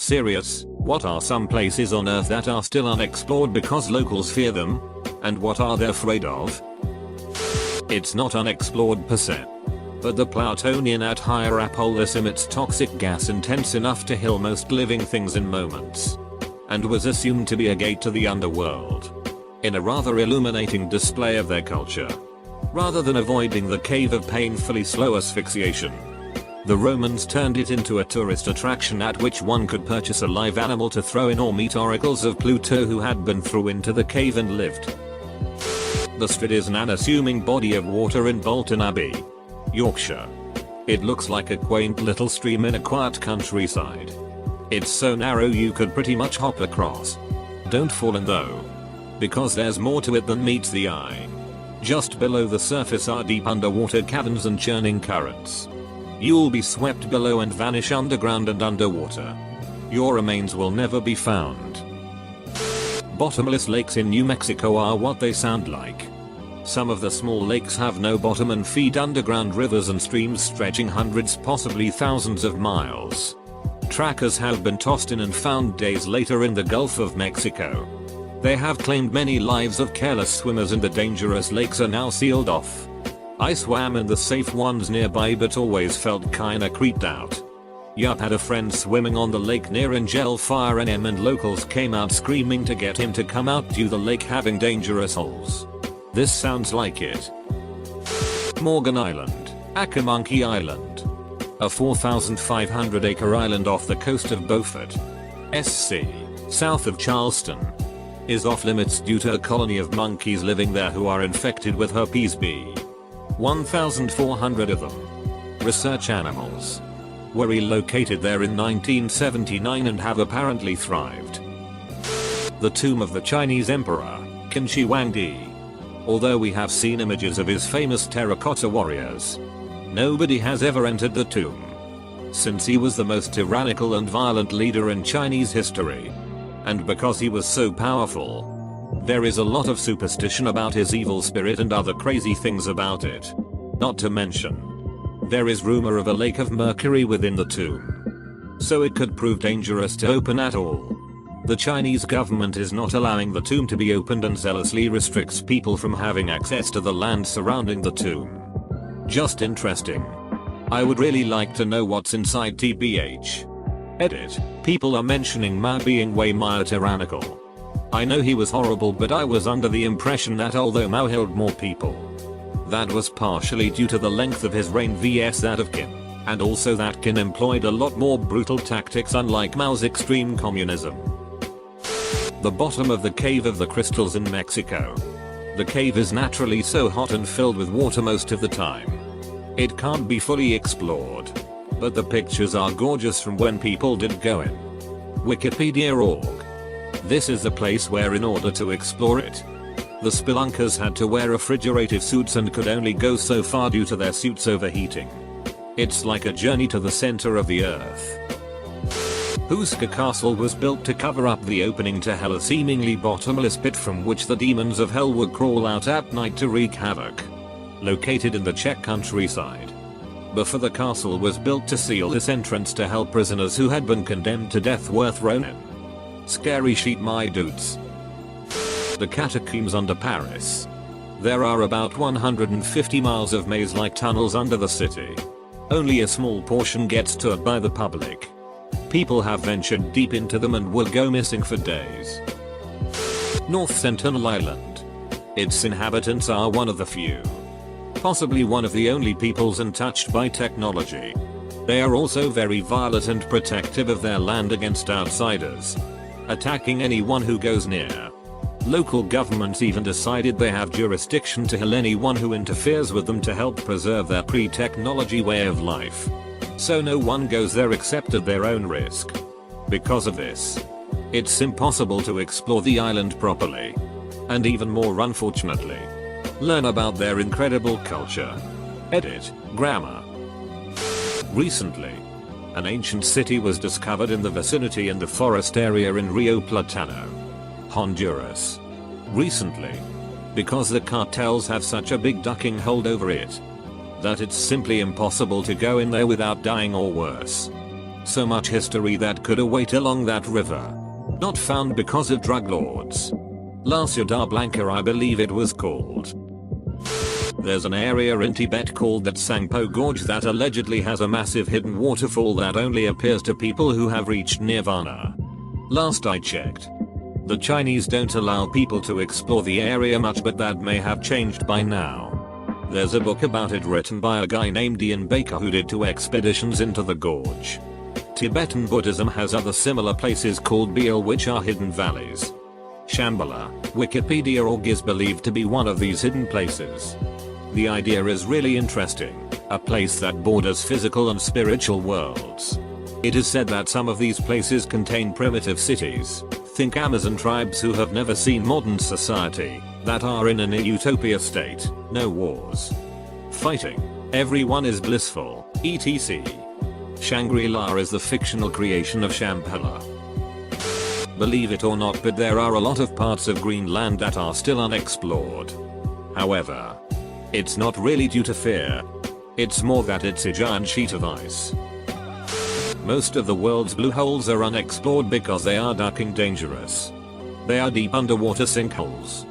Serious, what are some places on Earth that are still unexplored because locals fear them? And what are they afraid of? It's not unexplored per se. But the Plutonian at Hierapolis emits toxic gas intense enough to kill most living things in moments. And was assumed to be a gate to the underworld. In a rather illuminating display of their culture. Rather than avoiding the cave of painfully slow asphyxiation, the Romans turned it into a tourist attraction at which one could purchase a live animal to throw in or meet oracles of Pluto who had been through into the cave and lived. The Strid is an unassuming body of water in Bolton Abbey, Yorkshire. It looks like a quaint little stream in a quiet countryside. It's so narrow you could pretty much hop across. Don't fall in though. Because there's more to it than meets the eye. Just below the surface are deep underwater caverns and churning currents. You'll be swept below and vanish underground and underwater. Your remains will never be found. Bottomless lakes in New Mexico are what they sound like. Some of the small lakes have no bottom and feed underground rivers and streams stretching hundreds, possibly thousands of miles. Trackers have been tossed in and found days later in the Gulf of Mexico. They have claimed many lives of careless swimmers and the dangerous lakes are now sealed off. I swam in the safe ones nearby but always felt kinda creeped out. Yup, had a friend swimming on the lake near Angel Fire NM and locals came out screaming to get him to come out to the lake having dangerous holes. This sounds like it. Morgan Island, Akamonkey Island. A 4,500 acre island off the coast of Beaufort, SC, south of Charleston. Is off limits due to a colony of monkeys living there who are infected with herpes B. 1,400 of them. Research animals. Were relocated there in 1979 and have apparently thrived. The tomb of the Chinese emperor, Qin Shi Huangdi. Although we have seen images of his famous terracotta warriors, nobody has ever entered the tomb. Since he was the most tyrannical and violent leader in Chinese history. And because he was so powerful. There is a lot of superstition about his evil spirit and other crazy things about it. Not to mention, there is rumor of a lake of mercury within the tomb. So it could prove dangerous to open at all. The Chinese government is not allowing the tomb to be opened and zealously restricts people from having access to the land surrounding the tomb. Just interesting. I would really like to know what's inside TBH. Edit. People are mentioning Mao being way more tyrannical. I know he was horrible, but I was under the impression that although Mao held more people, that was partially due to the length of his reign vs that of Qin, and also that Qin employed a lot more brutal tactics unlike Mao's extreme communism. The bottom of the Cave of the Crystals in Mexico. The cave is naturally so hot and filled with water most of the time. It can't be fully explored. But the pictures are gorgeous from when people did go in. Wikipedia.org. This is the place where in order to explore it, the spelunkers had to wear refrigerative suits and could only go so far due to their suits overheating. It's like a journey to the center of the earth. Huska Castle was built to cover up the opening to hell, a seemingly bottomless pit from which the demons of hell would crawl out at night to wreak havoc. Located in the Czech countryside. Before the castle was built to seal this entrance to hell, prisoners who had been condemned to death were thrown in. Scary sheet, my dudes. The catacombs under Paris. There are about 150 miles of maze-like tunnels under the city. Only a small portion gets toured by the public. People have ventured deep into them and will go missing for days. North Sentinel Island. Its inhabitants are one of the few, possibly one of the only peoples untouched by technology. They are also very violent and protective of their land against outsiders, attacking anyone who goes near. Local governments even decided they have jurisdiction to kill anyone who interferes with them to help preserve their pre-technology way of life. So no one goes there except at their own risk. Because of this, it's impossible to explore the island properly. And even more unfortunately, learn about their incredible culture. Edit. Grammar. Recently, an ancient city was discovered in the vicinity in the forest area in Rio Platano, Honduras. Recently, because the cartels have such a big ducking hold over it, that it's simply impossible to go in there without dying or worse. So much history that could await along that river. Not found because of drug lords. La Ciudad Blanca, I believe it was called. There's an area in Tibet called the Tsangpo Gorge that allegedly has a massive hidden waterfall that only appears to people who have reached nirvana. Last I checked. The Chinese don't allow people to explore the area much, but that may have changed by now. There's a book about it written by a guy named Ian Baker who did 2 expeditions into the gorge. Tibetan Buddhism has other similar places called Beal, which are hidden valleys. Shambhala, Wikipedia org, is believed to be one of these hidden places. The idea is really interesting, a place that borders physical and spiritual worlds. It is said that some of these places contain primitive cities, think Amazon tribes who have never seen modern society, that are in an utopia state, no wars. Fighting, everyone is blissful, etc. Shangri-La is the fictional creation of Shambhala. Believe it or not, but there are a lot of parts of Greenland that are still unexplored. However, it's not really due to fear. It's more that it's a giant sheet of ice. Most of the world's blue holes are unexplored because they are ducking dangerous. They are deep underwater sinkholes.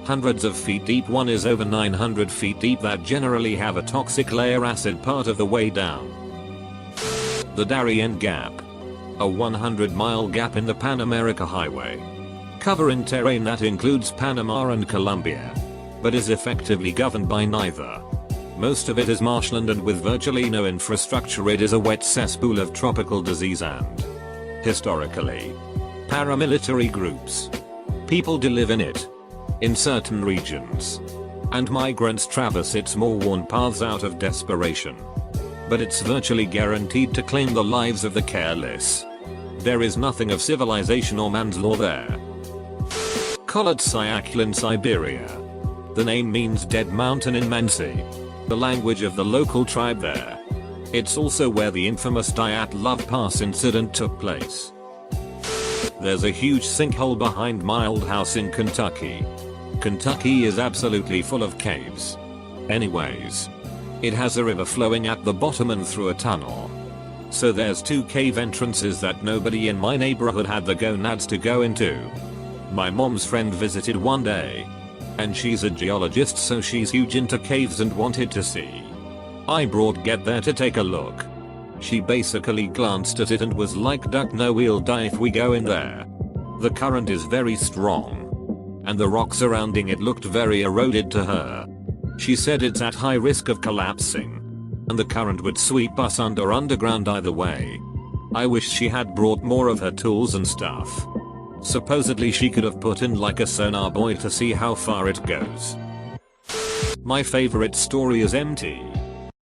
Hundreds of feet deep, one is over 900 feet deep, that generally have a toxic layer acid part of the way down. The Darien Gap. A 100-mile gap in the Pan America Highway. Covering terrain that includes Panama and Colombia. But is effectively governed by neither. Most of it is marshland, and with virtually no infrastructure it is a wet cesspool of tropical disease and, historically, paramilitary groups. People do live in it. In certain regions. And migrants traverse its more worn paths out of desperation. But it's virtually guaranteed to claim the lives of the careless. There is nothing of civilization or man's law there. Kolotsayakhl in Siberia. The name means dead mountain in Mansi, the language of the local tribe there. It's also where the infamous Dyatlov Pass incident took place. There's a huge sinkhole behind my old house in Kentucky. Kentucky is absolutely full of caves. Anyways, it has a river flowing at the bottom and through a tunnel. So there's 2 cave entrances that nobody in my neighborhood had the gonads to go into. My mom's friend visited one day. And she's a geologist, so she's huge into caves and wanted to see. I brought Get there to take a look. She basically glanced at it and was like, "Duck, no, we'll die if we go in there." The current is very strong. And the rock surrounding it looked very eroded to her. She said it's at high risk of collapsing. And the current would sweep us underground either way. I wish she had brought more of her tools and stuff. Supposedly she could have put in like a sonar buoy to see how far it goes. My favorite story is Mt.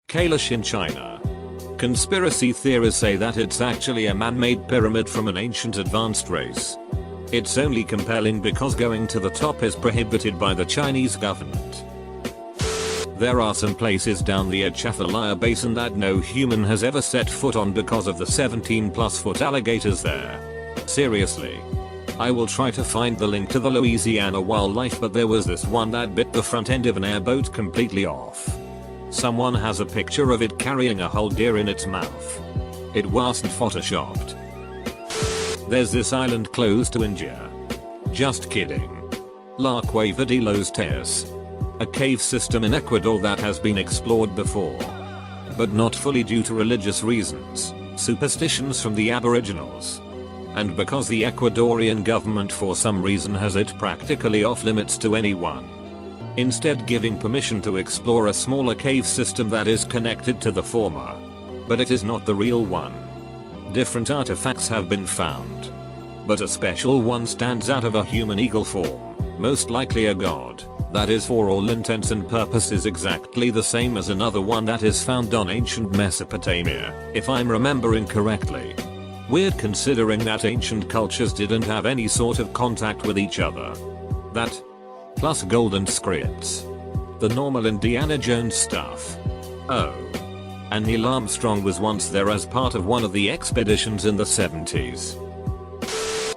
Kailash in China. Conspiracy theories say that it's actually a man-made pyramid from an ancient advanced race. It's only compelling because going to the top is prohibited by the Chinese government. There are some places down the Atchafalaya Basin that no human has ever set foot on because of the 17+ foot alligators there. Seriously. I will try to find the link to the Louisiana wildlife, but there was this one that bit the front end of an airboat completely off. Someone has a picture of it carrying a whole deer in its mouth. It wasn't photoshopped. There's this island close to India. Just kidding. La Cueva de los Teos. A cave system in Ecuador that has been explored before. But not fully due to religious reasons, superstitions from the Aboriginals. And because the Ecuadorian government for some reason has it practically off limits to anyone. Instead giving permission to explore a smaller cave system that is connected to the former. But it is not the real one. Different artifacts have been found. But a special one stands out of a human eagle form, most likely a god, that is for all intents and purposes exactly the same as another one that is found on ancient Mesopotamia, if I'm remembering correctly. Weird considering that ancient cultures didn't have any sort of contact with each other. That, plus golden scripts. The normal Indiana Jones stuff. Oh. And Neil Armstrong was once there as part of one of the expeditions in the 70s.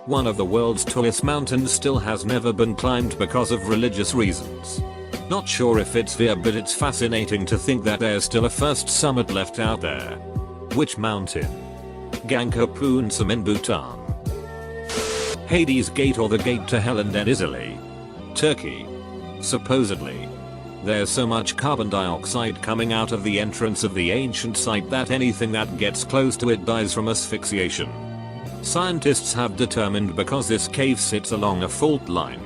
One of the world's tallest mountains still has never been climbed because of religious reasons. Not sure if it's fair, but it's fascinating to think that there's still a first summit left out there. Which mountain? Gangkar-Punsam in Bhutan. Hades Gate, or the Gate to Hell in Denizli, Turkey. Supposedly, there's so much carbon dioxide coming out of the entrance of the ancient site that anything that gets close to it dies from asphyxiation. Scientists have determined, because this cave sits along a fault line,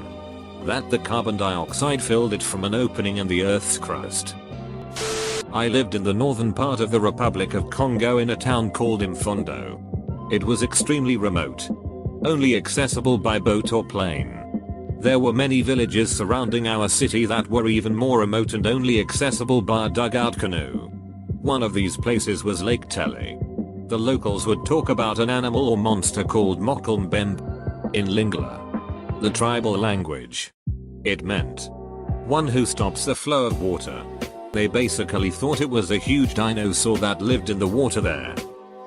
that the carbon dioxide filled it from an opening in the Earth's crust. I lived in the northern part of the Republic of Congo in a town called Imfondo. It was extremely remote, only accessible by boat or plane. There were many villages surrounding our city that were even more remote and only accessible by a dugout canoe. One of these places was Lake Tele. The locals would talk about an animal or monster called Mokelmbembe in Lingala, the tribal language. It meant one who stops the flow of water. They basically thought it was a huge dinosaur that lived in the water there.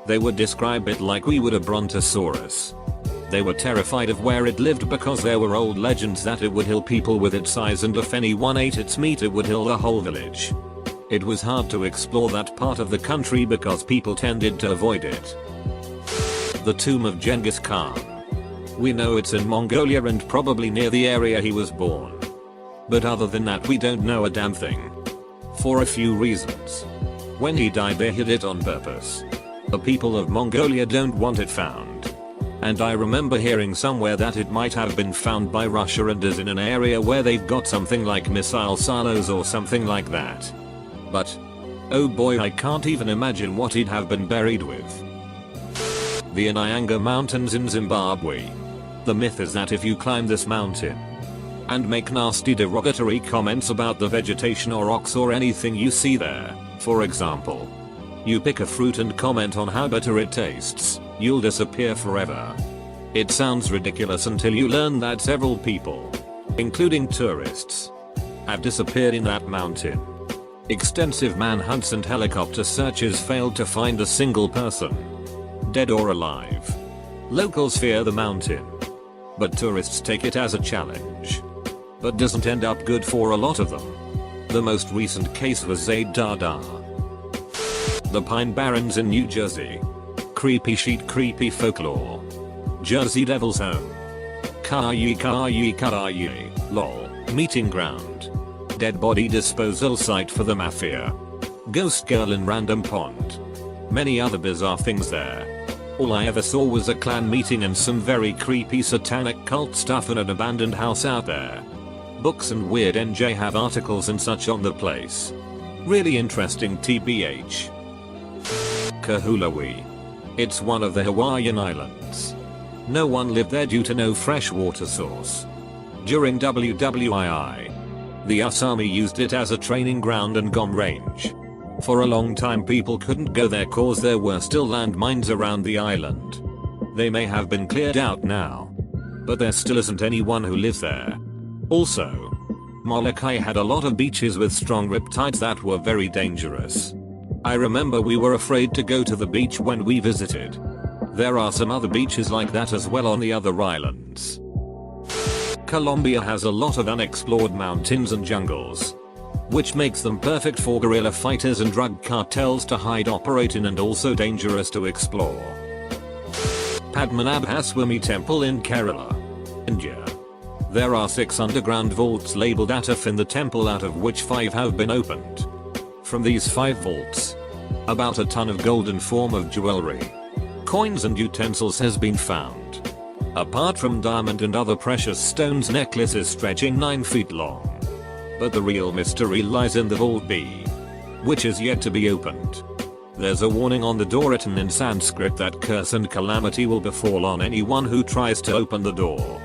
They would describe it like we would a brontosaurus. They were terrified of where it lived because there were old legends that it would kill people with its size, and if anyone ate its meat it would kill the whole village. It was hard to explore that part of the country because people tended to avoid it. The tomb of Genghis Khan. We know it's in Mongolia and probably near the area he was born. But other than that we don't know a damn thing. For a few reasons. When he died they hid it on purpose. The people of Mongolia don't want it found. And I remember hearing somewhere that it might have been found by Russia and is in an area where they've got something like missile silos or something like that. But, oh boy, I can't even imagine what he'd have been buried with. The Inyanga Mountains in Zimbabwe. The myth is that if you climb this mountain and make nasty derogatory comments about the vegetation or rocks or anything you see there, for example, you pick a fruit and comment on how bitter it tastes, you'll disappear forever. It sounds ridiculous until you learn that several people, including tourists, have disappeared in that mountain. Extensive manhunts and helicopter searches failed to find a single person, dead or alive. Locals fear the mountain, but tourists take it as a challenge. But doesn't end up good for a lot of them. The most recent case was Zaid Dada. The Pine Barrens in New Jersey. Creepy sheet, creepy folklore. Jersey Devil's Home. Karayi, lol. Meeting ground. Dead body disposal site for the mafia. Ghost girl in random pond. Many other bizarre things there. All I ever saw was a clan meeting and some very creepy satanic cult stuff in an abandoned house out there. Books and Weird NJ have articles and such on the place. Really interesting TBH. Kahulawi. It's one of the Hawaiian Islands. No one lived there due to no fresh water source. During WWII, the US Army used it as a training ground and GOM range. For a long time people couldn't go there cause there were still landmines around the island. They may have been cleared out now, but there still isn't anyone who lives there. Also, Molokai had a lot of beaches with strong riptides that were very dangerous. I remember we were afraid to go to the beach when we visited. There are some other beaches like that as well on the other islands. Colombia has a lot of unexplored mountains and jungles, which makes them perfect for guerrilla fighters and drug cartels to hide, operate in, and also dangerous to explore. Padmanabhaswamy Temple in Kerala, India. There are 6 underground vaults labeled Ataf in the temple, out of which 5 have been opened. From these 5 vaults, about a ton of gold in form of jewelry, coins and utensils has been found. Apart from diamond and other precious stones, necklaces stretching 9 feet long. But the real mystery lies in the vault B, which is yet to be opened. There's a warning on the door written in Sanskrit that curse and calamity will befall on anyone who tries to open the door.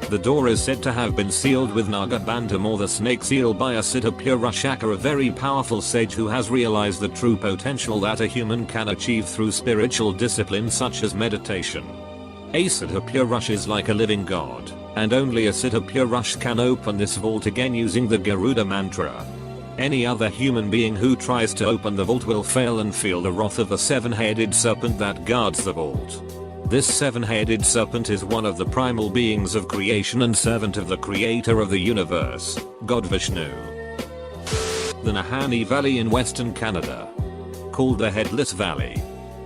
The door is said to have been sealed with Nagabandham, or the snake seal, by Siddha Purashaka, a very powerful sage who has realized the true potential that a human can achieve through spiritual disciplines such as meditation. A Siddha Purush is like a living god, and only a Siddha Purush can open this vault again using the Garuda mantra. Any other human being who tries to open the vault will fail and feel the wrath of the 7-headed serpent that guards the vault. This 7-headed serpent is one of the primal beings of creation and servant of the creator of the universe, God Vishnu. The Nahanni Valley in Western Canada, called the Headless Valley.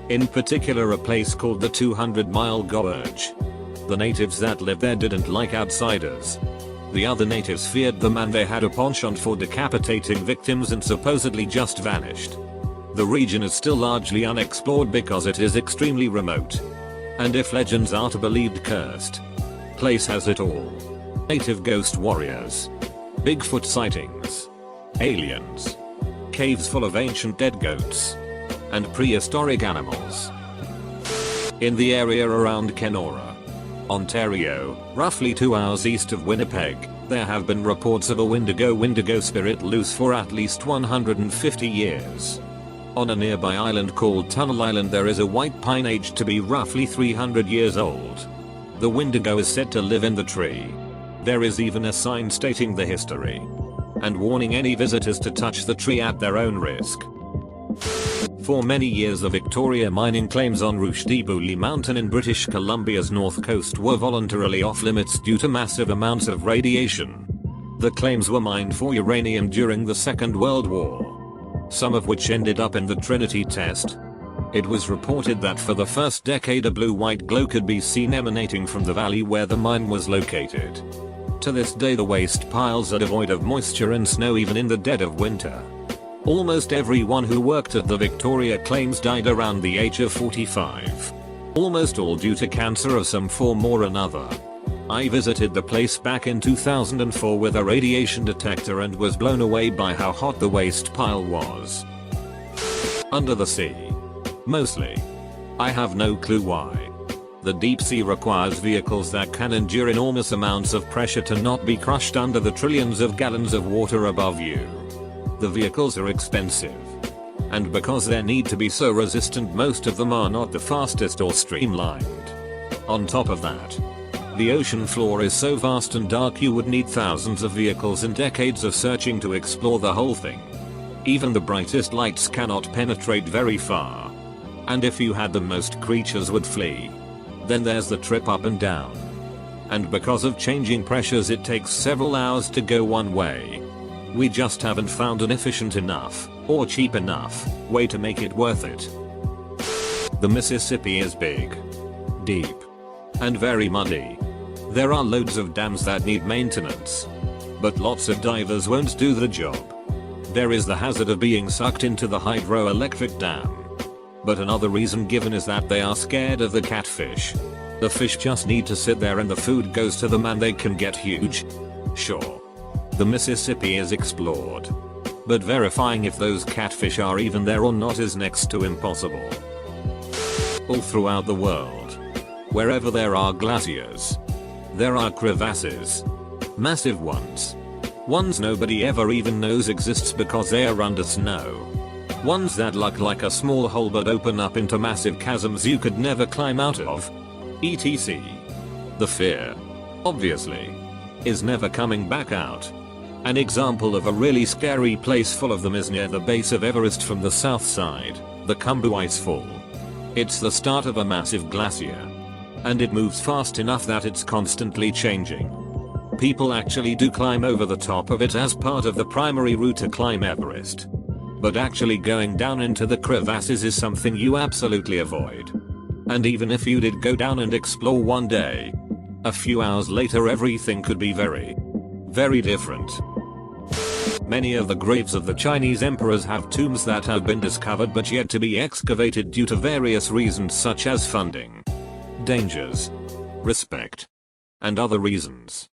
In particular a place called the 200-mile Gorge. The natives that lived there didn't like outsiders. The other natives feared them and they had a penchant for decapitating victims and supposedly just vanished. The region is still largely unexplored because it is extremely remote. And if legends are to be believed, cursed place has it all. Native ghost warriors, Bigfoot sightings, aliens, caves full of ancient dead goats, and prehistoric animals. In the area around Kenora, Ontario, roughly 2 hours east of Winnipeg, there have been reports of a Wendigo spirit loose for at least 150 years. On a nearby island called Tunnel Island there is a white pine aged to be roughly 300 years old. The Wendigo is said to live in the tree. There is even a sign stating the history and warning any visitors to touch the tree at their own risk. For many years the Victoria mining claims on Rushdie Mountain in British Columbia's north coast were voluntarily off limits due to massive amounts of radiation. The claims were mined for uranium during the Second World War, some of which ended up in the Trinity test. It was reported that for the first decade a blue-white glow could be seen emanating from the valley where the mine was located. To this day the waste piles are devoid of moisture and snow even in the dead of winter. Almost everyone who worked at the Victoria claims died around the age of 45. Almost all due to cancer of some form or another. I visited the place back in 2004 with a radiation detector and was blown away by how hot the waste pile was. Under the sea. Mostly. I have no clue why. The deep sea requires vehicles that can endure enormous amounts of pressure to not be crushed under the trillions of gallons of water above you. The vehicles are expensive. And because they need to be so resistant, most of them are not the fastest or streamlined. On top of that, the ocean floor is so vast and dark you would need thousands of vehicles and decades of searching to explore the whole thing. Even the brightest lights cannot penetrate very far. And if you had them, most creatures would flee. Then there's the trip up and down. And because of changing pressures it takes several hours to go one way. We just haven't found an efficient enough, or cheap enough, way to make it worth it. The Mississippi is big, deep, and very muddy. There are loads of dams that need maintenance. But lots of divers won't do the job. There is the hazard of being sucked into the hydroelectric dam. But another reason given is that they are scared of the catfish. The fish just need to sit there and the food goes to them and they can get huge. Sure. The Mississippi is explored. But verifying if those catfish are even there or not is next to impossible. All throughout the world, wherever there are glaciers, there are crevasses. Massive ones. Ones nobody ever even knows exists because they are under snow. Ones that look like a small hole but open up into massive chasms you could never climb out of. etc. The fear, obviously, is never coming back out. An example of a really scary place full of them is near the base of Everest from the south side, the Khumbu Icefall. It's the start of a massive glacier. And it moves fast enough that it's constantly changing. People actually do climb over the top of it as part of the primary route to climb Everest. But actually going down into the crevasses is something you absolutely avoid. And even if you did go down and explore one day, a few hours later everything could be very, very different. Many of the graves of the Chinese emperors have tombs that have been discovered but yet to be excavated due to various reasons such as funding, dangers, respect, and other reasons.